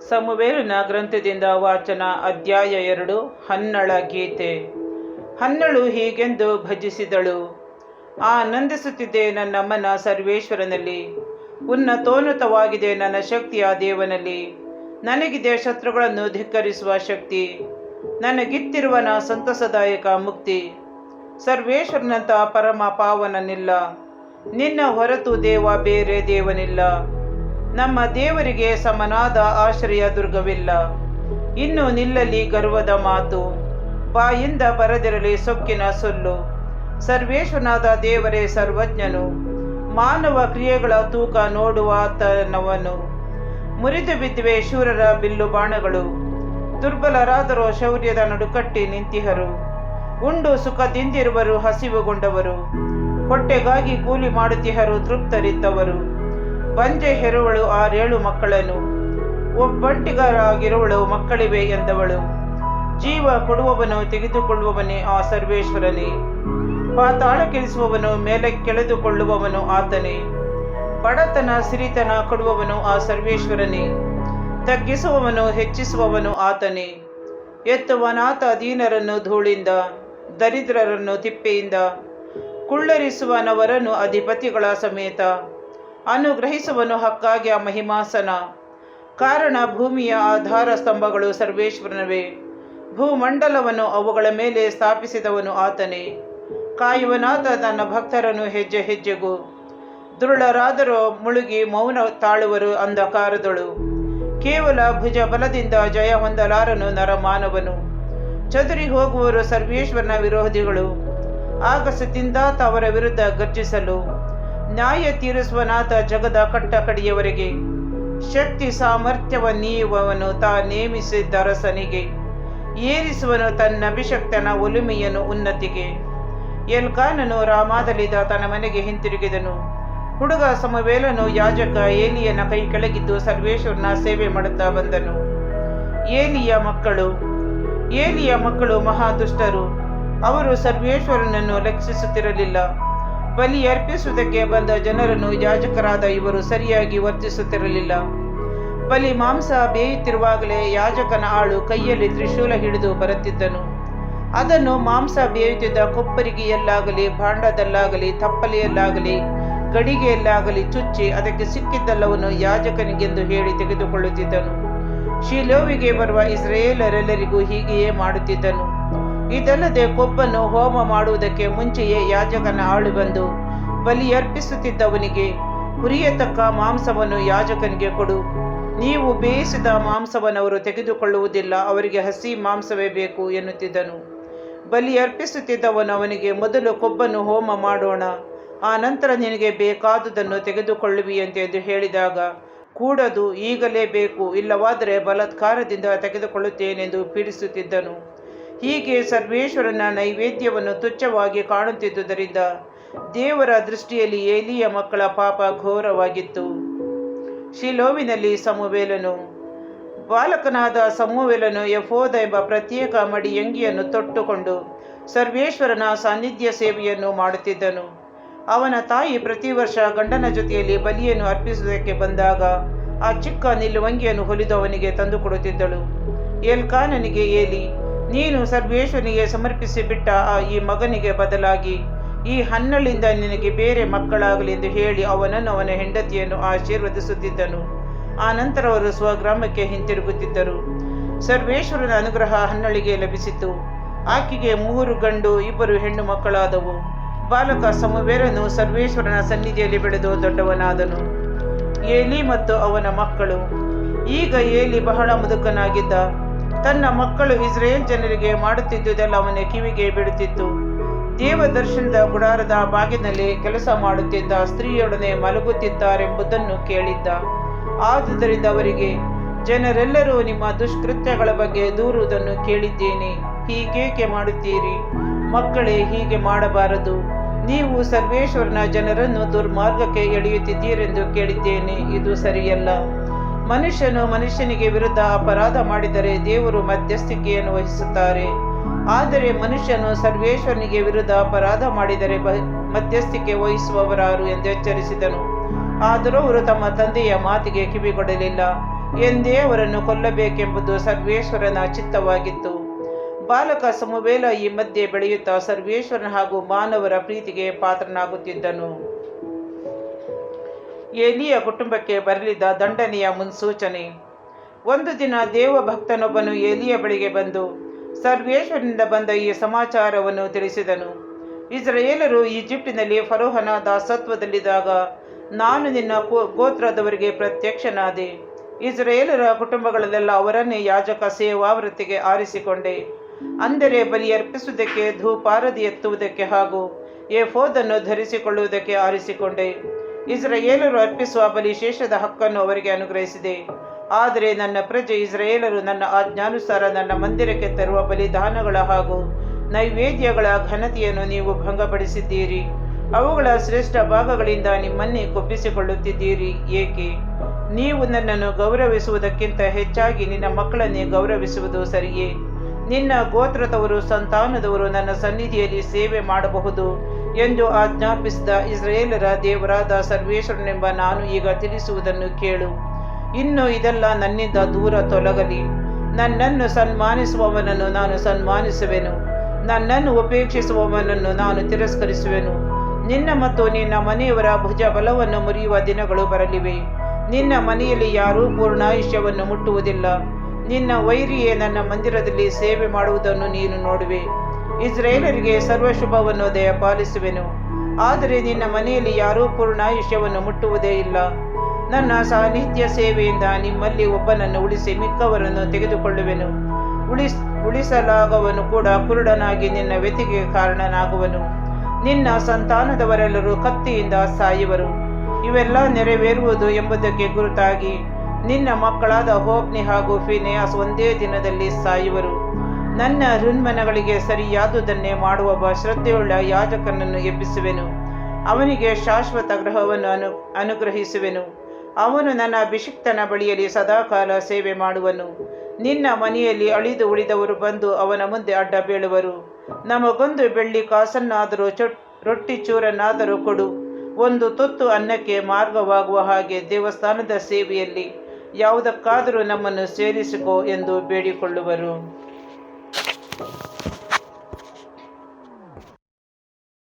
ಸಮುವೇಲನ ಗ್ರಂಥದಿಂದ ವಾಚನ ಅಧ್ಯಾಯ 2. ಹನ್ನಳ ಗೀತೆ. ಹನ್ನಳು ಹೀಗೆಂದು ಭಜಿಸಿದಳು. ಆನಂದಿಸುತ್ತಿದ್ದೆ ನನ್ನ ಮನ ಸರ್ವೇಶ್ವರನಲ್ಲಿ, ಉನ್ನತೋನ್ನತವಾಗಿದೆ ನನ್ನ ಶಕ್ತಿಯ ದೇವನಲ್ಲಿ. ನನಗಿದೆ ಶತ್ರುಗಳನ್ನು ಧಿಕ್ಕರಿಸುವ ಶಕ್ತಿ, ನನಗಿತ್ತಿರುವನ ಸಂತಸದಾಯಕ ಮುಕ್ತಿ. ಸರ್ವೇಶ್ವರನಂತ ಪರಮ ಪಾವನನಿಲ್ಲ, ನಿನ್ನ ಹೊರತು ದೇವ ಬೇರೆ ದೇವನಿಲ್ಲ. ನಮ್ಮ ದೇವರಿಗೆ ಸಮನಾದ ಆಶ್ರಯ ದುರ್ಗವಿಲ್ಲ. ಇನ್ನು ನಿಲ್ಲಲಿ ಗರ್ವದ ಮಾತು, ಬಾಯಿಂದ ಬರದಿರಲಿ ಸೊಕ್ಕಿನ ಸೊಲ್ಲು. ಸರ್ವೇಶ್ವರನಾದ ದೇವರೇ ಸರ್ವಜ್ಞನು, ಮಾನವ ಕ್ರಿಯೆಗಳ ತೂಕ ನೋಡುವಾತನವನು. ಮುರಿದು ಬಿದ್ದಿವೆ ಶೂರರ ಬಿಲ್ಲು ಬಾಣಗಳು, ದುರ್ಬಲರಾದರೂ ಶೌರ್ಯದ ನಡುಕಟ್ಟಿ ನಿಂತಿಹರು. ಉಂಡು ಸುಖದಿಂದಿರುವರು ಹಸಿವುಗೊಂಡವರು, ಹೊಟ್ಟೆಗಾಗಿ ಕೂಲಿ ಮಾಡುತ್ತಿಹರು ತೃಪ್ತರಿದ್ದವರು. ಬಂಜೆ ಹೆರುವಳು 6 ಮಕ್ಕಳನ್ನು, ಒಬ್ಬಂಟಿಗರಾಗಿರುವಳು ಮಕ್ಕಳಿವೆ ಎಂದವಳು. ಜೀವ ಕೊಡುವವನು ತೆಗೆದುಕೊಳ್ಳುವವನೇ ಆ ಸರ್ವೇಶ್ವರನೇ, ಪಾತಾಳಕ್ಕಿಳಿಸುವವನು ಮೇಲೆ ಕೆಳೆದುಕೊಳ್ಳುವವನು ಆತನೇ. ಬಡತನ ಸಿರಿತನ ಕೊಡುವವನು ಆ ಸರ್ವೇಶ್ವರನೇ, ತಗ್ಗಿಸುವವನು ಹೆಚ್ಚಿಸುವವನು ಆತನೇ. ಎತ್ತುವನಾತ ದೀನರನ್ನು ಧೂಳಿಂದ, ದರಿದ್ರರನ್ನು ತಿಪ್ಪೆಯಿಂದ. ಕುಳ್ಳರಿಸುವನವರನ್ನು ಅಧಿಪತಿಗಳ ಸಮೇತ, ಅನುಗ್ರಹಿಸುವನು ಹಕ್ಕಾಗಿ ಆ ಮಹಿಮಾಸನ. ಕಾರಣ ಭೂಮಿಯ ಆಧಾರ ಸ್ತಂಭಗಳು ಸರ್ವೇಶ್ವರನವೇ, ಭೂಮಂಡಲವನ್ನು ಅವುಗಳ ಮೇಲೆ ಸ್ಥಾಪಿಸಿದವನು ಆತನೇ. ಕಾಯುವನಾತ ತನ್ನ ಭಕ್ತರನ್ನು ಹೆಜ್ಜೆ ಹೆಜ್ಜೆಗೂ, ದುರುಳರಾದರೂ ಮುಳುಗಿ ಮೌನ ತಾಳುವರು ಅಂಧಕಾರದಳು. ಕೇವಲ ಭುಜ ಬಲದಿಂದ ಜಯ ಹೊಂದಲಾರನು ನರಮಾನವನು. ಚದುರಿ ಹೋಗುವರು ಸರ್ವೇಶ್ವರನ ವಿರೋಧಿಗಳು, ಆಗಸದಿಂದಾತ ಅವರ ವಿರುದ್ಧ ಗರ್ಜಿಸಲು. ನ್ಯಾಯ ತೀರಿಸುವನಾತ ಜಗದ ಕಟ್ಟ ಕಡಿಯವರೆಗೆ, ಶಕ್ತಿ ಸಾಮರ್ಥ್ಯವನ್ನೀಯುವವನು ತಾ ನೇಮಿಸಿದ್ದ ಅರಸನಿಗೆ. ಏರಿಸುವನು ತನ್ನ ಅಭಿಷಕ್ತನ ಒಲುಮೆಯನ್ನು ಉನ್ನತಿಗೆ. ಎಲ್ಕಾನನು ರಾಮಾದಲ್ಲಿದ್ದ ತನ್ನ ಮನೆಗೆ ಹಿಂತಿರುಗಿದನು. ಹುಡುಗ ಸಮುವೇಲನು ಯಾಜಕ ಏಲಿಯನ ಕೈ ಕೆಳಗಿದ್ದು ಸರ್ವೇಶ್ವರನ ಸೇವೆ ಮಾಡುತ್ತಾ ಬಂದನು. ಏಲಿಯ ಮಕ್ಕಳು ಮಹಾದುಷ್ಟರು. ಅವರು ಸರ್ವೇಶ್ವರನನ್ನು ಲಕ್ಷಿಸುತ್ತಿರಲಿಲ್ಲ. ಬಲಿ ಅರ್ಪಿಸುವುದಕ್ಕೆ ಬಂದ ಜನರನ್ನು ಯಾಜಕರಾದ ಇವರು ಸರಿಯಾಗಿ ವರ್ತಿಸುತ್ತಿರಲಿಲ್ಲ. ಬಲಿ ಮಾಂಸ ಬೇಯುತ್ತಿರುವಾಗಲೇ ಯಾಜಕನ ಆಳು ಕೈಯಲ್ಲಿ ತ್ರಿಶೂಲ ಹಿಡಿದು ಬರುತ್ತಿದ್ದನು. ಅದನ್ನು ಮಾಂಸ ಬೇಯುತ್ತಿದ್ದ ಕೊಪ್ಪರಿಗೆಯಲ್ಲಾಗಲಿ, ಭಾಂಡದಲ್ಲಾಗಲಿ, ತಪ್ಪಲೆಯಲ್ಲಾಗಲಿ, ಗಡಿಗೆಯಲ್ಲಾಗಲಿ ಚುಚ್ಚಿ ಅದಕ್ಕೆ ಸಿಕ್ಕಿದ್ದೆಲ್ಲವನ್ನು ಯಾಜಕನಿಗೆಂದು ಹೇಳಿ ತೆಗೆದುಕೊಳ್ಳುತ್ತಿದ್ದನು. ಶೀಲೋವಿಗೆ ಬರುವ ಇಸ್ರಾಯೇಲರೆಲ್ಲರಿಗೂ ಹೀಗೆಯೇ ಮಾಡುತ್ತಿದ್ದನು. ಇದಲ್ಲದೆ ಕೊಬ್ಬನ್ನು ಹೋಮ ಮಾಡುವುದಕ್ಕೆ ಮುಂಚೆಯೇ ಯಾಜಕನ ಆಳು ಬಂದು ಬಲಿ ಅರ್ಪಿಸುತ್ತಿದ್ದವನಿಗೆ, ಹುರಿಯತಕ್ಕ ಮಾಂಸವನ್ನು ಯಾಜಕನಿಗೆ ಕೊಡು, ನೀವು ಬೇಯಿಸಿದ ಮಾಂಸವನ್ನವರು ತೆಗೆದುಕೊಳ್ಳುವುದಿಲ್ಲ, ಅವರಿಗೆ ಹಸಿ ಮಾಂಸವೇ ಬೇಕು ಎನ್ನುತ್ತಿದ್ದನು. ಬಲಿ ಅರ್ಪಿಸುತ್ತಿದ್ದವನು ಅವನಿಗೆ, ಮೊದಲು ಕೊಬ್ಬನ್ನು ಹೋಮ ಮಾಡೋಣ, ಆ ನಂತರ ನಿನಗೆ ಬೇಕಾದುದನ್ನು ತೆಗೆದುಕೊಳ್ಳುವಿಯಂತೆ ಎಂದು ಹೇಳಿದಾಗ, ಕೂಡದು, ಈಗಲೇ ಬೇಕು, ಇಲ್ಲವಾದರೆ ಬಲಾತ್ಕಾರದಿಂದ ತೆಗೆದುಕೊಳ್ಳುತ್ತೇನೆಂದು ಪೀಡಿಸುತ್ತಿದ್ದನು. ಹೀಗೆ ಸರ್ವೇಶ್ವರನ ನೈವೇದ್ಯವನ್ನು ತುಚ್ಛವಾಗಿ ಕಾಣುತ್ತಿದ್ದುದರಿಂದ ದೇವರ ದೃಷ್ಟಿಯಲ್ಲಿ ಏಲಿಯ ಮಕ್ಕಳ ಪಾಪ ಘೋರವಾಗಿತ್ತು. ಶೀಲೋವಿನಲ್ಲಿ ಬಾಲಕನಾದ ಸಮುವೇಲನು ಎಫೋದ ಎಂಬ ಪ್ರತ್ಯೇಕ ಮಡಿಯಂಗಿಯನ್ನು ತೊಟ್ಟುಕೊಂಡು ಸರ್ವೇಶ್ವರನ ಸಾನ್ನಿಧ್ಯ ಸೇವೆಯನ್ನು ಮಾಡುತ್ತಿದ್ದನು. ಅವನ ತಾಯಿ ಪ್ರತಿ ವರ್ಷ ಗಂಡನ ಜೊತೆಯಲ್ಲಿ ಬಲಿಯನ್ನು ಅರ್ಪಿಸುವುದಕ್ಕೆ ಬಂದಾಗ ಆ ಚಿಕ್ಕ ನಿಲುವಂಗಿಯನ್ನು ಹೊಲಿದು ಅವನಿಗೆ ತಂದುಕೊಡುತ್ತಿದ್ದಳು. ಎಲ್ಕಾನನಿಗೆ ಏಲಿ, ನೀನು ಸರ್ವೇಶ್ವರನಿಗೆ ಸಮರ್ಪಿಸಿ ಬಿಟ್ಟ ಈ ಮಗನಿಗೆ ಬದಲಾಗಿ ಈ ಹನ್ನಳಿಂದ ನಿನಗೆ ಬೇರೆ ಮಕ್ಕಳಾಗಲಿ ಎಂದು ಹೇಳಿ ಅವನನ್ನು ಅವನ ಹೆಂಡತಿಯನ್ನು ಆಶೀರ್ವದಿಸುತ್ತಿದ್ದನು. ಆ ನಂತರ ಅವರು ಸ್ವಗ್ರಾಮಕ್ಕೆ ಹಿಂತಿರುಗುತ್ತಿದ್ದರು. ಸರ್ವೇಶ್ವರನ ಅನುಗ್ರಹ ಹನ್ನಳಿಗೆ ಲಭಿಸಿತು. ಆಕೆಗೆ 3 ಗಂಡು 2 ಹೆಣ್ಣು ಮಕ್ಕಳಾದವು. ಬಾಲಕ ಸಮುವೇಲನು ಸರ್ವೇಶ್ವರನ ಸನ್ನಿಧಿಯಲ್ಲಿ ಬೆಳೆದು ದೊಡ್ಡವನಾದನು. ಏಲಿ ಮತ್ತು ಅವನ ಮಕ್ಕಳು. ಈಗ ಏಲಿ ಬಹಳ ಮುದುಕನಾಗಿದ್ದ. ತನ್ನ ಮಕ್ಕಳು ಇಸ್ರಾಯೇಲ್ ಜನರಿಗೆ ಮಾಡುತ್ತಿದ್ದುದೆಲ್ಲ ಅವನ ಕಿವಿಗೆ ಬೀಳುತ್ತಿತ್ತು. ದೇವದರ್ಶನದ ಗುಡಾರದ ಬಾಗಿಲಿನಲ್ಲಿ ಕೆಲಸ ಮಾಡುತ್ತಿದ್ದ ಸ್ತ್ರೀಯೊಡನೆ ಮಲಗುತ್ತಿದ್ದಾರೆಂಬುದನ್ನು ಕೇಳಿದ್ದ. ಆದುದರಿಂದ ಅವರಿಗೆ, ಜನರೆಲ್ಲರೂ ನಿಮ್ಮ ದುಷ್ಕೃತ್ಯಗಳ ಬಗ್ಗೆ ದೂರುವುದನ್ನು ಕೇಳಿದ್ದೇನೆ, ಹೀಗೇಕೆ ಮಾಡುತ್ತೀರಿ? ಮಕ್ಕಳೇ, ಹೀಗೆ ಮಾಡಬಾರದು. ನೀವು ಸರ್ವೇಶ್ವರನ ಜನರನ್ನು ದುರ್ಮಾರ್ಗಕ್ಕೆ ಎಳೆಯುತ್ತಿದ್ದೀರೆಂದು ಕೇಳಿದ್ದೇನೆ. ಇದು ಸರಿಯಲ್ಲ. ಮನುಷ್ಯನು ಮನುಷ್ಯನಿಗೆ ವಿರುದ್ಧ ಅಪರಾಧ ಮಾಡಿದರೆ ದೇವರು ಮಧ್ಯಸ್ಥಿಕೆಯನ್ನು ವಹಿಸುತ್ತಾರೆ. ಆದರೆ ಮನುಷ್ಯನು ಸರ್ವೇಶ್ವರನಿಗೆ ವಿರುದ್ಧ ಅಪರಾಧ ಮಾಡಿದರೆ ಮಧ್ಯಸ್ಥಿಕೆ ವಹಿಸುವವರಾರು ಎಂದು ಎಚ್ಚರಿಸಿದನು. ಆದರೂ ಅವರು ತಮ್ಮ ತಂದೆಯ ಮಾತಿಗೆ ಕಿವಿಗೊಡಲಿಲ್ಲ. ಎಂದೇ ಅವರನ್ನು ಕೊಲ್ಲಬೇಕೆಂಬುದು ಸರ್ವೇಶ್ವರನ ಚಿತ್ತವಾಗಿತ್ತು. ಬಾಲಕ ಸಮುವೇಲ ಈ ಮಧ್ಯೆ ಬೆಳೆಯುತ್ತಾ ಸರ್ವೇಶ್ವರನ ಹಾಗೂ ಮಾನವರ ಪ್ರೀತಿಗೆ ಪಾತ್ರನಾಗುತ್ತಿದ್ದನು. ಏಲಿಯ ಕುಟುಂಬಕ್ಕೆ ಬರಲಿದ್ದ ದಂಡನೆಯ ಮುನ್ಸೂಚನೆ. ಒಂದು ದಿನ ದೇವಭಕ್ತನೊಬ್ಬನು ಏಲಿಯ ಬಳಿಗೆ ಬಂದು ಸರ್ವೇಶ್ವರನಿಂದ ಬಂದ ಈ ಸಮಾಚಾರವನ್ನು ತಿಳಿಸಿದನು. ಇಸ್ರಾಯೇಲರು ಈಜಿಪ್ಟಿನಲ್ಲಿ ಫರೋಹನ ದಾಸತ್ವದಲ್ಲಿದ್ದಾಗ ನಾನು ನಿನ್ನ ಗೋತ್ರದವರಿಗೆ ಪ್ರತ್ಯಕ್ಷನಾದೆ. ಇಸ್ರಾಯೇಲರ ಕುಟುಂಬಗಳಲ್ಲೆಲ್ಲ ಅವರನ್ನೇ ಯಾಜಕ ಸೇವಾವೃತ್ತಿಗೆ ಆರಿಸಿಕೊಂಡೆ. ಅಂದರೆ ಬಲಿ ಅರ್ಪಿಸುವುದಕ್ಕೆ, ಧೂಪಾರತಿ ಎತ್ತುವುದಕ್ಕೆ ಹಾಗೂ ಏಫೋದನ್ನು ಧರಿಸಿಕೊಳ್ಳುವುದಕ್ಕೆ ಆರಿಸಿಕೊಂಡೆ. ಇಸ್ರಾಯೇಲರು ಅರ್ಪಿಸುವ ಬಲಿಶೇಷದ ಹಕ್ಕನ್ನು ಅವರಿಗೆ ಅನುಗ್ರಹಿಸಿದೆ. ಆದರೆ ನನ್ನ ಪ್ರಜೆ ಇಸ್ರಾಯೇಲರು ನನ್ನ ಆಜ್ಞಾನುಸಾರ ನನ್ನ ಮಂದಿರಕ್ಕೆ ತರುವ ಬಲಿದಾನಗಳ ಹಾಗೂ ನೈವೇದ್ಯಗಳ ಘನತೆಯನ್ನು ನೀವು ಭಂಗಪಡಿಸಿದ್ದೀರಿ. ಅವುಗಳ ಶ್ರೇಷ್ಠ ಭಾಗಗಳಿಂದ ನಿಮ್ಮನ್ನೇ ಕೊಬ್ಬಿಸಿಕೊಳ್ಳುತ್ತಿದ್ದೀರಿ. ಏಕೆ? ನೀವು ನನ್ನನ್ನು ಗೌರವಿಸುವುದಕ್ಕಿಂತ ಹೆಚ್ಚಾಗಿ ನಿನ್ನ ಮಕ್ಕಳನ್ನೇ ಗೌರವಿಸುವುದು ಸರಿಯೇ? ನಿನ್ನ ಗೋತ್ರದವರು, ಸಂತಾನದವರು ನನ್ನ ಸನ್ನಿಧಿಯಲ್ಲಿ ಸೇವೆ ಮಾಡಬಹುದು ಎಂದು ಆಜ್ಞಾಪಿಸಿದ ಇಸ್ರಾಯೇಲರ ದೇವರಾದ ಸರ್ವೇಶ್ವರನೆಂಬ ನಾನು ಈಗ ತಿಳಿಸುವುದನ್ನು ಕೇಳು. ಇನ್ನು ಇದೆಲ್ಲ ನನ್ನಿಂದ ದೂರ ತೊಲಗಲಿ. ನನ್ನನ್ನು ಸನ್ಮಾನಿಸುವವನನ್ನು ನಾನು ಸನ್ಮಾನಿಸುವೆನು, ನನ್ನನ್ನು ಉಪೇಕ್ಷಿಸುವವನನ್ನು ನಾನು ತಿರಸ್ಕರಿಸುವೆನು. ನಿನ್ನ ಮತ್ತು ನಿನ್ನ ಮನೆಯವರ ಭುಜ ಬಲವನ್ನು ಮುರಿಯುವ ದಿನಗಳು ಬರಲಿವೆ. ನಿನ್ನ ಮನೆಯಲ್ಲಿ ಯಾರೂ ಪೂರ್ಣಾಯುಷ್ಯವನ್ನು ಮುಟ್ಟುವುದಿಲ್ಲ. ನಿನ್ನ ವೈರಿಯೇ ನನ್ನ ಮಂದಿರದಲ್ಲಿ ಸೇವೆ ಮಾಡುವುದನ್ನು ನೀನು ನೋಡುವೆ. ಇಸ್ರಾಯೇಲರಿಗೆ ಸರ್ವಶುಭವನ್ನು ದಯಪಾಲಿಸುವೆನು, ಆದರೆ ನಿನ್ನ ಮನೆಯಲ್ಲಿ ಯಾರೂ ಪೂರ್ಣಾಯುಷ್ಯವನ್ನು ಮುಟ್ಟುವುದೇ ಇಲ್ಲ. ನನ್ನ ಸಾನ್ನಿಧ್ಯ ಸೇವೆಯಿಂದ ನಿಮ್ಮಲ್ಲಿ ಒಬ್ಬನನ್ನು ಉಳಿಸಿ ಮಿಕ್ಕವರನ್ನು ತೆಗೆದುಕೊಳ್ಳುವೆನು. ಉಳಿಸಲಾಗವನು ಕೂಡ ಕುರುಡನಾಗಿ ನಿನ್ನ ವ್ಯತಿಗೆ ಕಾರಣನಾಗುವನು. ನಿನ್ನ ಸಂತಾನದವರೆಲ್ಲರೂ ಕತ್ತಿಯಿಂದ ಸಾಯುವರು. ಇವೆಲ್ಲ ನೆರವೇರುವುದು ಎಂಬುದಕ್ಕೆ ಗುರುತಾಗಿ ನಿನ್ನ ಮಕ್ಕಳಾದ ಹೋಪ್ನಿ ಹಾಗೂ ಫಿನೆಯಾಸ್ ಒಂದೇ ದಿನದಲ್ಲಿ ಸಾಯುವರು. ನನ್ನ ಋನ್ಮನಗಳಿಗೆ ಸರಿಯಾದುದನ್ನೇ ಮಾಡುವ ಶ್ರದ್ಧೆಯುಳ್ಳ ಯಾಜಕನನ್ನು ಎಬ್ಬಿಸುವೆನು. ಅವನಿಗೆ ಶಾಶ್ವತ ಗೃಹವನ್ನು ಅನುಗ್ರಹಿಸುವೆನು. ಅವನು ನನ್ನ ಅಭಿಷಿಕ್ತನ ಬಳಿಯಲ್ಲಿ ಸದಾಕಾಲ ಸೇವೆ ಮಾಡುವನು. ನಿನ್ನ ಮನೆಯಲ್ಲಿ ಅಳಿದು ಉಳಿದವರು ಬಂದು ಅವನ ಮುಂದೆ ಅಡ್ಡ ಬೀಳುವರು. ನಮಗೊಂದು ಬೆಳ್ಳಿ ಕಾಸನ್ನಾದರೂ ರೊಟ್ಟಿ ಚೂರನ್ನಾದರೂ ಕೊಡು. ಒಂದು ತುತ್ತು ಅನ್ನಕ್ಕೆ ಮಾರ್ಗವಾಗುವ ಹಾಗೆ ದೇವಸ್ಥಾನದ ಸೇವೆಯಲ್ಲಿ ಯಾವುದಕ್ಕಾದರೂ ನಮ್ಮನ್ನು ಸೇರಿಸಿಕೋ ಎಂದು ಬೇಡಿಕೊಳ್ಳುವರು.